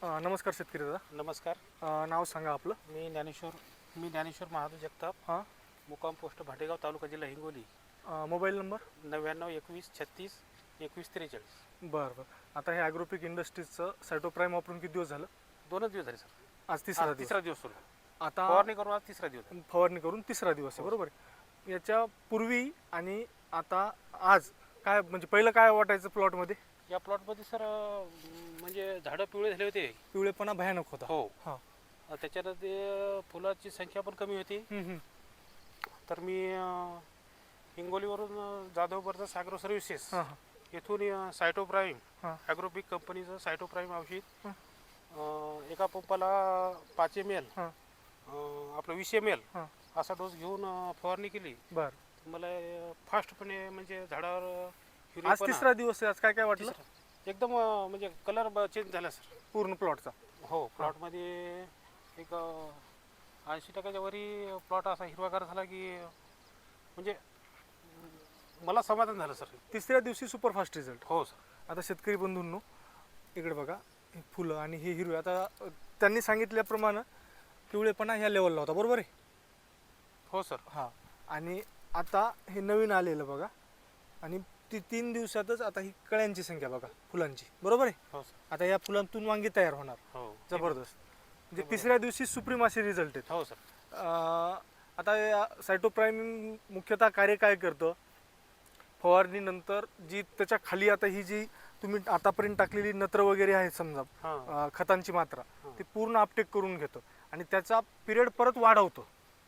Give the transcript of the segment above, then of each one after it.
नमस्कार शेतकरी दादा. नमस्कार. नाव सांगा आपलं. मी ज्ञानेश्वर महादेव जगताप, हां. मुक्काम पोस्ट भाटेगाव, तालुका जिल्हा हिंगोली. Mobile number. 99 21 36 21 43. बरं बरं. आता हे ॲग्रोपिक इंडस्ट्रीजचं सायटोप्राईम वापरून किती दिवस झालं? 2 दिवस झाले सर. आज तिसरा दिवस. तिसरा दिवस सुरू. आता फवारणी करून आज तिसरा दिवस. फवारणी करून तिसरा दिवस आहे, बरोबर आहे. याच्या पूर्वी आणि आता आज काय म्हणजे पहिलं काय वाटायचं प्लॉटमध्ये? या प्लॉटमध्ये सर म्हणजे झाडं पिवळे झाले होते. पिवळेपणा भयानक होता. हो. हां. त्याच्यानं ते फुलाची संख्या पण कमी होती. तर मी हिंगोलीवरून जाधव ब्रदर्स ॲग्रो सर्व्हिसेस हां हां येथून सायटोप्राईम हां ॲग्रोपिक कंपनीचं सायटोप्राईम औषध एका पंपाला 5 ml हां आपलं 20 ml हां. असा डोस घेऊन फवारणी केली. बरं. मला फास्टपणे म्हणजे झाडावर आज हिरवेपणा तिसरा दिवस आहे. आज काय काय वाटलं? एकदम म्हणजे कलर चेंज झाला सर पूर्ण प्लॉटचा. हो. प्लॉटमध्ये एक 80% वरी प्लॉट असा हिरवागार झाला की म्हणजे मला समाधान झालं सर. तिसऱ्या दिवशी सुपरफास्ट रिझल्ट. हो सर. आता शेतकरी बंधूंनो इकडे बघा, हे फुलं आणि हे हिरवे. आता त्यांनी सांगितल्याप्रमाणे पिवळेपणा ह्या लेवलला होता, बरोबर आहे? हो सर. हां. आणि आता हे नवीन आलेलं बघा, आणि ती 3 दिवसातच आता ही कळ्यांची संख्या बघा फुलांची, बरोबर आहे? हो सर. आता या फुलांतून वांगी तयार होणार. हो. जबरदस्त. म्हणजे तिसऱ्या दिवशी सुप्रीम असे रिझल्ट आहेत. हो सर. आता या सायटोप्राईम मुख्यतः कार्य काय करतं? फवारणीनंतर जी त्याच्या खाली आता ही जी तुम्ही आतापर्यंत टाकलेली नत्र वगैरे आहे समजा, खतांची मात्रा, ती पूर्ण अपटेक करून घेतं आणि त्याचा पिरियड परत वाढवतं.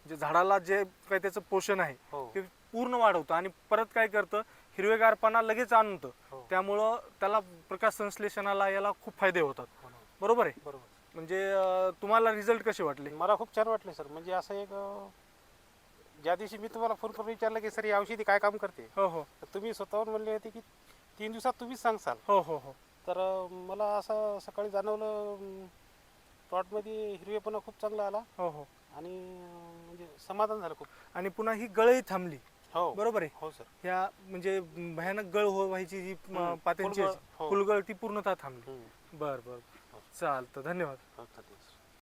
जे झाडाला जे काही त्याचं पोषण आहे ते पूर्ण वाढवतं आणि परत काय करतं, हिरवेगारपणा लगेच आणतं. त्यामुळं त्याला प्रकाश संश्लेषणाला याला खूप फायदे होतात, बरोबर आहे? बरोबर. म्हणजे तुम्हाला रिझल्ट कसे वाटले? मला खूप छान वाटले सर. म्हणजे असं एक ज्या दिवशी मी तुम्हाला फोन करून विचारलं की सर ही औषधी काय काम करते, हो हो, तर तुम्ही स्वतःहून म्हणले होते की 3 दिवसात तुम्हीच सांगसाल. हो हो हो. तर मला असं सकाळी जाणवलं प्लॉटमध्ये हिरवेपणा खूप चांगला आला हो हो. आणि म्हणजे समाधान झालं खूप. आणि पुन्हा ही गळही थांबली, हो बरोबर आहे? हो सर. ह्या म्हणजे भयानक गळ व्हायची जी पात्यांची फुलगळ, हो. फुलगळ ती पूर्णतः थांबली. हम्म. बरं बरं. चालतं. धन्यवाद. हो, धन्यवाद.